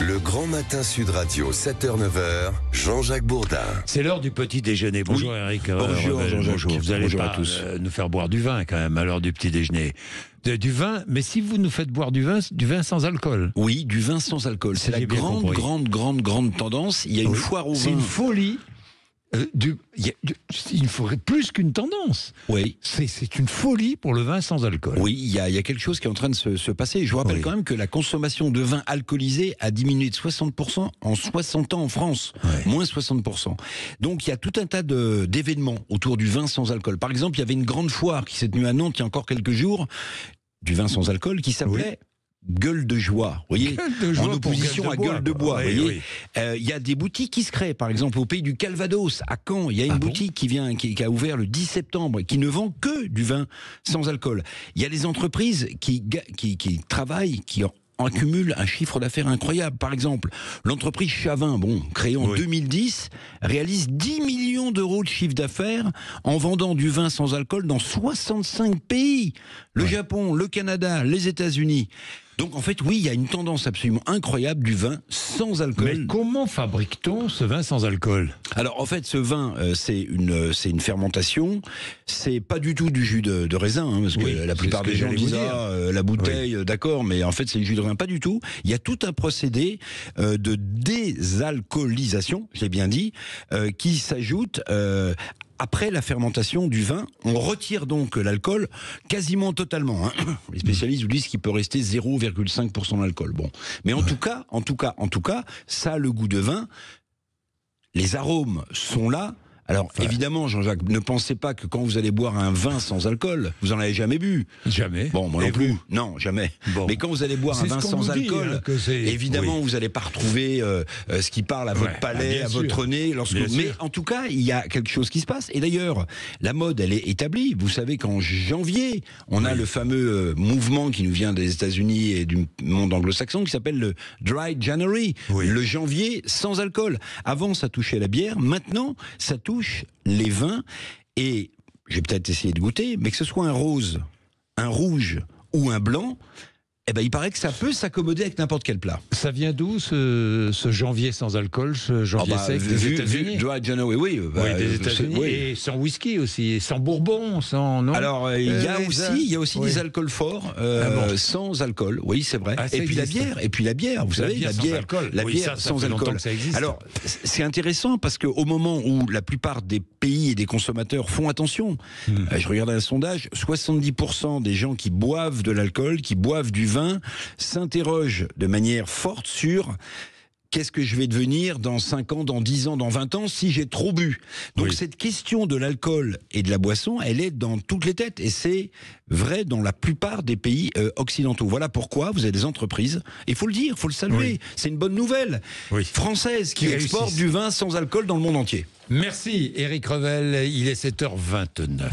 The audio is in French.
Le Grand Matin Sud Radio, 7h-9h, Jean-Jacques Bourdin. C'est l'heure du petit déjeuner. Bonjour Eric. Bonjour Jean-Jacques. Vous allez Bonjour pas à tous. nous faire boire du vin quand même à l'heure du petit déjeuner. Du vin, mais si vous nous faites boire du vin sans alcool. Oui, du vin sans alcool. C'est la grande tendance. Il y a une foire au vin. C'est une folie. Il faudrait plus qu'une tendance. Oui. C'est une folie pour le vin sans alcool. Oui, il y a quelque chose qui est en train de se passer. Je vous rappelle quand même que la consommation de vin alcoolisé a diminué de 60% en 60 ans en France. Moins 60%. Donc il y a tout un tas d'événements autour du vin sans alcool. Par exemple, il y avait une grande foire qui s'est tenue à Nantes il y a encore quelques jours, du vin sans alcool, qui s'appelait... Gueule de joie, vous voyez, en opposition à gueule de bois. Vous voyez, il y a des boutiques qui se créent, par exemple au pays du Calvados, à Caen, il y a une boutique qui a ouvert le 10 septembre et qui ne vend que du vin sans alcool. Il y a des entreprises qui travaillent, qui accumule un chiffre d'affaires incroyable. Par exemple, l'entreprise Chavin, créée en 2010, réalise 10 millions d'euros de chiffre d'affaires en vendant du vin sans alcool dans 65 pays. Le Japon, le Canada, les États-Unis. Donc en fait, oui, il y a une tendance absolument incroyable du vin sans alcool. Mais comment fabrique-t-on ce vin sans alcool ? Alors en fait, ce vin, c'est une fermentation. C'est pas du tout du jus de raisin, parce que la plupart des gens disent la bouteille, d'accord, mais en fait c'est du jus de raisin, pas du tout. Il y a tout un procédé de désalcoolisation, j'ai bien dit, qui s'ajoute. Après la fermentation du vin, on retire donc l'alcool quasiment totalement. Les spécialistes vous disent qu'il peut rester 0,5% d'alcool. Mais en tout cas, ça a le goût de vin. Les arômes sont là. Alors évidemment, Jean-Jacques, ne pensez pas que quand vous allez boire un vin sans alcool, vous en avez jamais bu. Jamais. Moi non plus. Non, jamais. Mais quand vous allez boire un vin sans alcool, évidemment, vous n'allez pas retrouver ce qui parle à votre palais, à votre nez. Mais en tout cas, il y a quelque chose qui se passe. Et d'ailleurs, la mode, elle est établie. Vous savez qu'en janvier, on a le fameux mouvement qui nous vient des États-Unis et du monde anglo-saxon qui s'appelle le Dry January, le janvier sans alcool. Avant, ça touchait la bière. Maintenant, ça touche les vins, et j'ai peut-être essayé de goûter, mais que ce soit un rose, un rouge ou un blanc, il paraît que ça peut s'accommoder avec n'importe quel plat. Ça vient d'où ce janvier sans alcool, ce janvier sec des États-Unis? Dry January, des États-Unis, et sans whisky aussi, sans bourbon, sans non. Alors il y a aussi des alcools forts sans alcool, oui c'est vrai. Et puis la bière, vous savez, la bière sans alcool. Alors c'est intéressant parce que au moment où la plupart des pays et des consommateurs font attention, je regardais un sondage, 70% des gens qui boivent de l'alcool, qui boivent du vin, s'interroge de manière forte sur qu'est-ce que je vais devenir dans 5 ans, dans 10 ans, dans 20 ans si j'ai trop bu. Donc cette question de l'alcool et de la boisson, elle est dans toutes les têtes, et c'est vrai dans la plupart des pays occidentaux. Voilà pourquoi vous avez des entreprises, et il faut le dire, il faut le saluer, c'est une bonne nouvelle, françaises qui exportent du vin sans alcool dans le monde entier. Merci Éric Revel, il est 7h29.